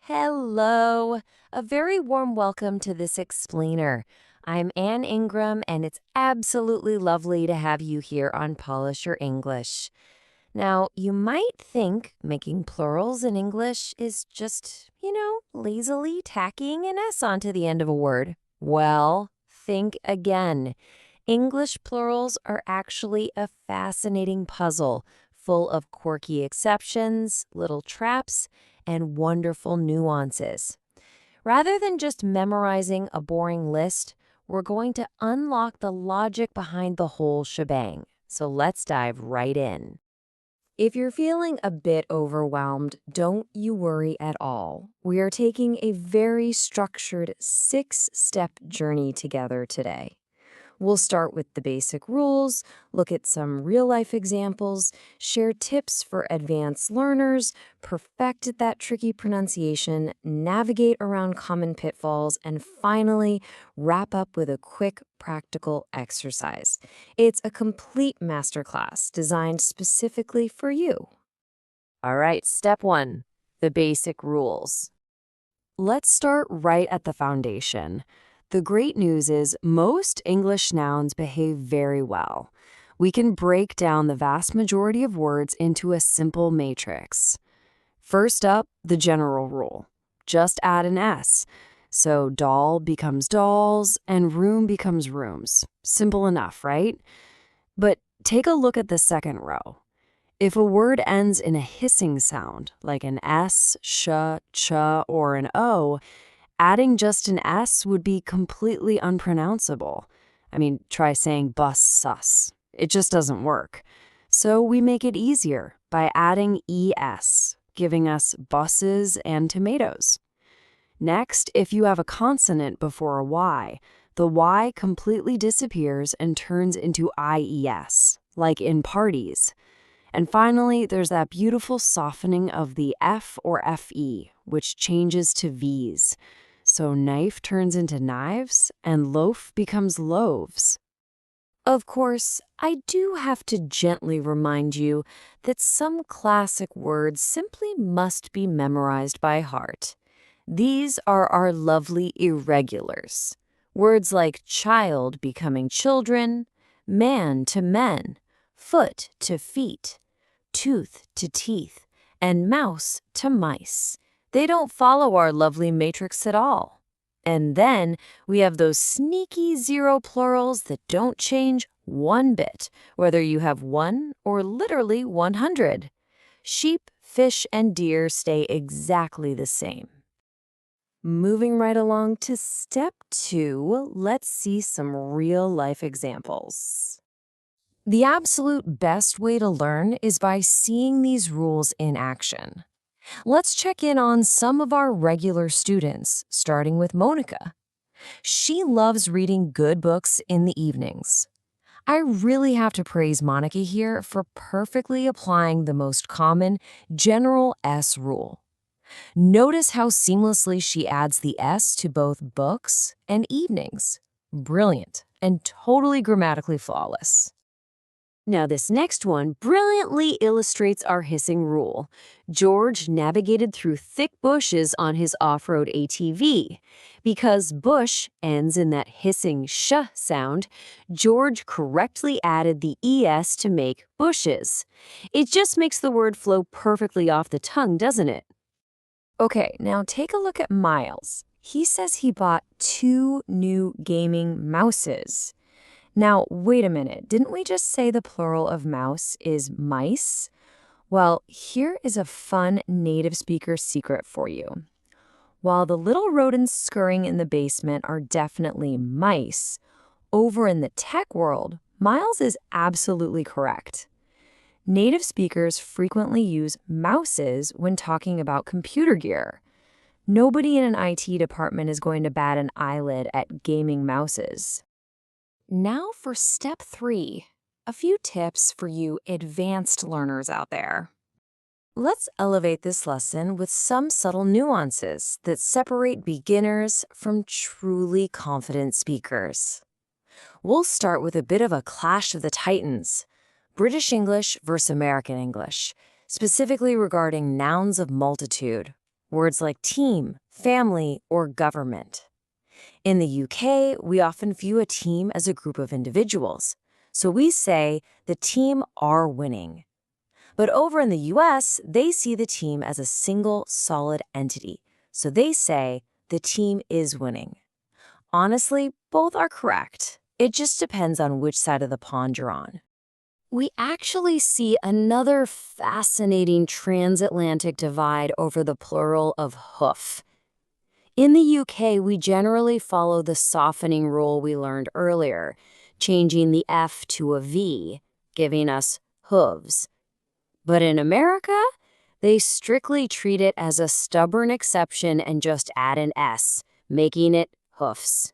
Hello! A very warm welcome to this explainer. I'm Ann Ingram, and it's absolutely lovely to have you here on Polish Your English. Now, you might think making plurals in English is just, lazily tacking an S onto the end of a word. Well, think again. English plurals are actually a fascinating puzzle full of quirky exceptions, little traps, and wonderful nuances. Rather than just memorizing a boring list, we're going to unlock the logic behind the whole shebang. So let's dive right in. If you're feeling a bit overwhelmed, don't you worry at all. We are taking a very structured 6-step journey together today. We'll start with the basic rules, look at some real-life examples, share tips for advanced learners, perfect that tricky pronunciation, navigate around common pitfalls, and finally, wrap up with a quick, practical exercise. It's a complete masterclass designed specifically for you. All right, step 1, the basic rules. Let's start right at the foundation. The great news is most English nouns behave very well. We can break down the vast majority of words into a simple matrix. First up, the general rule. Just add an S. So doll becomes dolls and room becomes rooms. Simple enough, right? But take a look at the second row. If a word ends in a hissing sound, like an S, sh, ch, or an O, adding just an S would be completely unpronounceable. Try saying bus sus. It just doesn't work. So we make it easier by adding ES, giving us buses and tomatoes. Next, if you have a consonant before a Y, the Y completely disappears and turns into IES, like in parties. And finally, there's that beautiful softening of the F or FE, which changes to Vs. So knife turns into knives, and loaf becomes loaves. Of course, I do have to gently remind you that some classic words simply must be memorized by heart. These are our lovely irregulars. Words like child becoming children, man to men, foot to feet, tooth to teeth, and mouse to mice. They don't follow our lovely matrix at all. And then we have those sneaky zero plurals that don't change one bit, whether you have 1 or literally 100. Sheep, fish, and deer stay exactly the same. Moving right along to step 2, let's see some real-life examples. The absolute best way to learn is by seeing these rules in action. Let's check in on some of our regular students, starting with Monica. She loves reading good books in the evenings. I really have to praise Monica here for perfectly applying the most common general S rule. Notice how seamlessly she adds the S to both books and evenings. Brilliant and totally grammatically flawless. Now, this next one brilliantly illustrates our hissing rule. George navigated through thick bushes on his off-road ATV. Because bush ends in that hissing sh sound, George correctly added the ES to make bushes. It just makes the word flow perfectly off the tongue, doesn't it? Okay, now take a look at Miles. He says he bought 2 new gaming mouses. Now, wait a minute, didn't we just say the plural of mouse is mice? Well, here is a fun native speaker secret for you. While the little rodents scurrying in the basement are definitely mice, over in the tech world, Miles is absolutely correct. Native speakers frequently use mouses when talking about computer gear. Nobody in an IT department is going to bat an eyelid at gaming mouses. Now for step 3, a few tips for you advanced learners out there. Let's elevate this lesson with some subtle nuances that separate beginners from truly confident speakers. We'll start with a bit of a clash of the titans, British English versus American English, specifically regarding nouns of multitude. words like team, family, or government. In the UK, we often view a team as a group of individuals, so we say the team are winning. But over in the US, they see the team as a single, solid entity, so they say the team is winning. Honestly, both are correct. It just depends on which side of the pond you're on. We actually see another fascinating transatlantic divide over the plural of hoof. In the UK, we generally follow the softening rule we learned earlier, changing the F to a V, giving us hooves. But in America, they strictly treat it as a stubborn exception and just add an S, making it hoofs.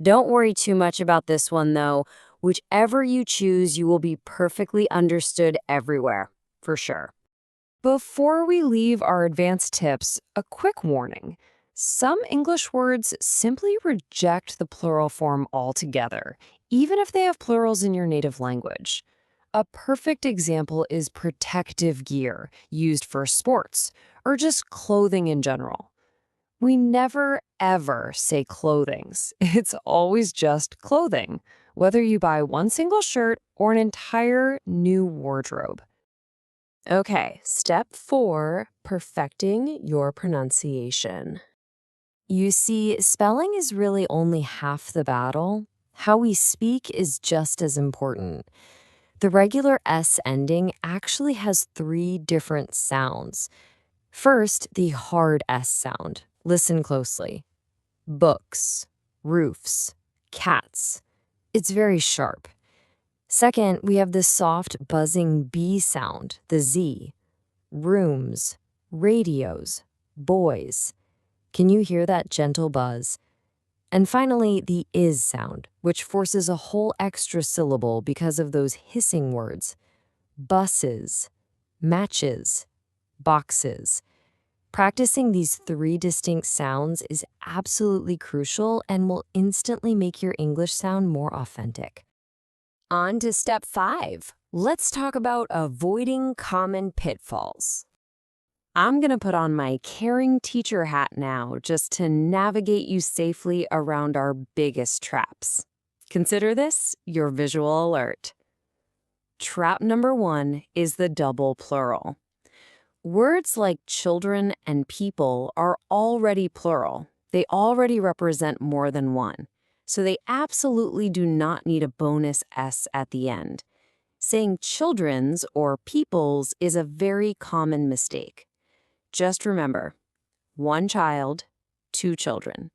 Don't worry too much about this one, though. Whichever you choose, you will be perfectly understood everywhere, for sure. Before we leave our advanced tips, a quick warning. Some English words simply reject the plural form altogether, even if they have plurals in your native language. A perfect example is protective gear, used for sports, or just clothing in general. We never, ever say clothings. It's always just clothing, whether you buy one single shirt or an entire new wardrobe. Okay, step 4, perfecting your pronunciation. You see, spelling is really only half the battle. How we speak is just as important. The regular S ending actually has 3 different sounds. First, the hard S sound. Listen closely. Books, roofs, cats. It's very sharp. Second, we have the soft buzzing B sound, the Z. Rooms, radios, boys. Can you hear that gentle buzz? And finally, the is sound, which forces a whole extra syllable because of those hissing words. Buses, matches, boxes. Practicing these 3 distinct sounds is absolutely crucial and will instantly make your English sound more authentic. On to step 5. Let's talk about avoiding common pitfalls. I'm going to put on my caring teacher hat now just to navigate you safely around our biggest traps. Consider this your visual alert. Trap number 1 is the double plural. Words like children and people are already plural. They already represent more than one, so they absolutely do not need a bonus S at the end. Saying children's or people's is a very common mistake. Just remember, 1 child, 2 children.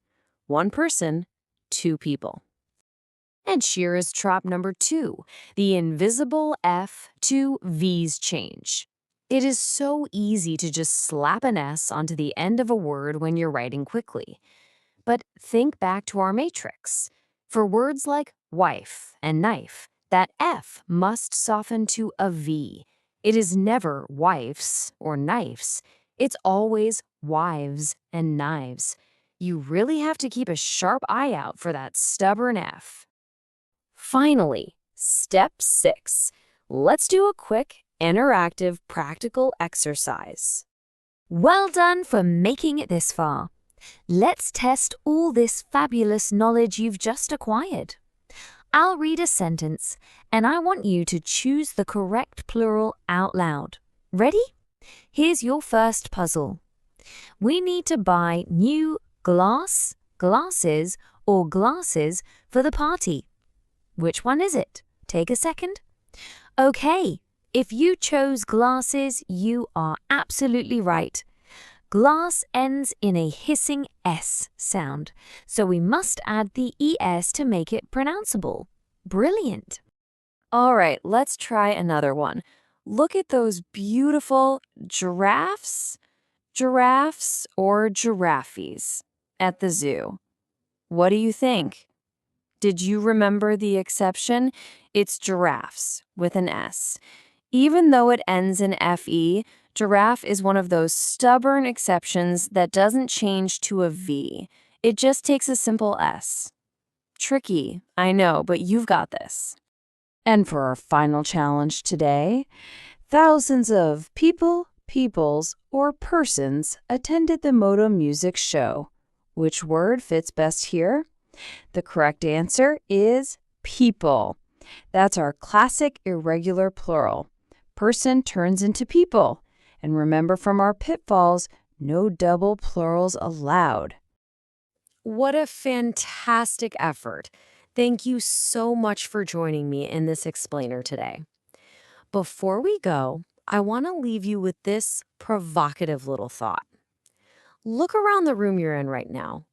1 person, 2 people. And here is trap number 2, the invisible F to V's change. It is so easy to just slap an S onto the end of a word when you're writing quickly. But think back to our matrix. For words like wife and knife, that F must soften to a V. It is never wifes or knifes. It's always wives and knives. You really have to keep a sharp eye out for that stubborn F. Finally, step 6. Let's do a quick, interactive, practical exercise. Well done for making it this far. Let's test all this fabulous knowledge you've just acquired. I'll read a sentence, and I want you to choose the correct plural out loud. Ready? Here's your first puzzle. We need to buy new glasses, or glasses for the party. Which one is it? Take a second. Okay, if you chose glasses, you are absolutely right. Glass ends in a hissing S sound, so we must add the ES to make it pronounceable. Brilliant. All right, let's try another one. Look at those beautiful giraffes or giraffes at the zoo. What do you think? Did you remember the exception? It's giraffes with an S. Even though it ends in FE, giraffe is one of those stubborn exceptions that doesn't change to a V. It just takes a simple S. Tricky, I know, but you've got this. And for our final challenge today, thousands of people, peoples, or persons attended the Moto Music show. Which word fits best here? The correct answer is people. That's our classic irregular plural. Person turns into people. And remember from our pitfalls, no double plurals allowed. What a fantastic effort. Thank you so much for joining me in this explainer today. Before we go, I want to leave you with this provocative little thought. Look around the room you're in right now.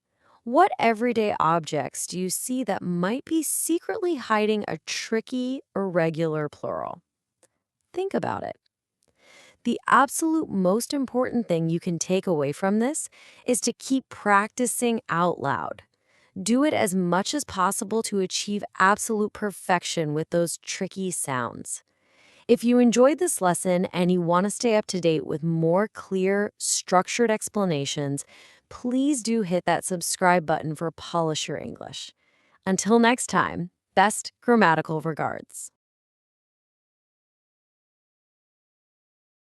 What everyday objects do you see that might be secretly hiding a tricky, irregular plural? Think about it. The absolute most important thing you can take away from this is to keep practicing out loud. Do it as much as possible to achieve absolute perfection with those tricky sounds. If you enjoyed this lesson and you want to stay up to date with more clear, structured explanations, please do hit that subscribe button for Polish Your English. Until next time, best grammatical regards.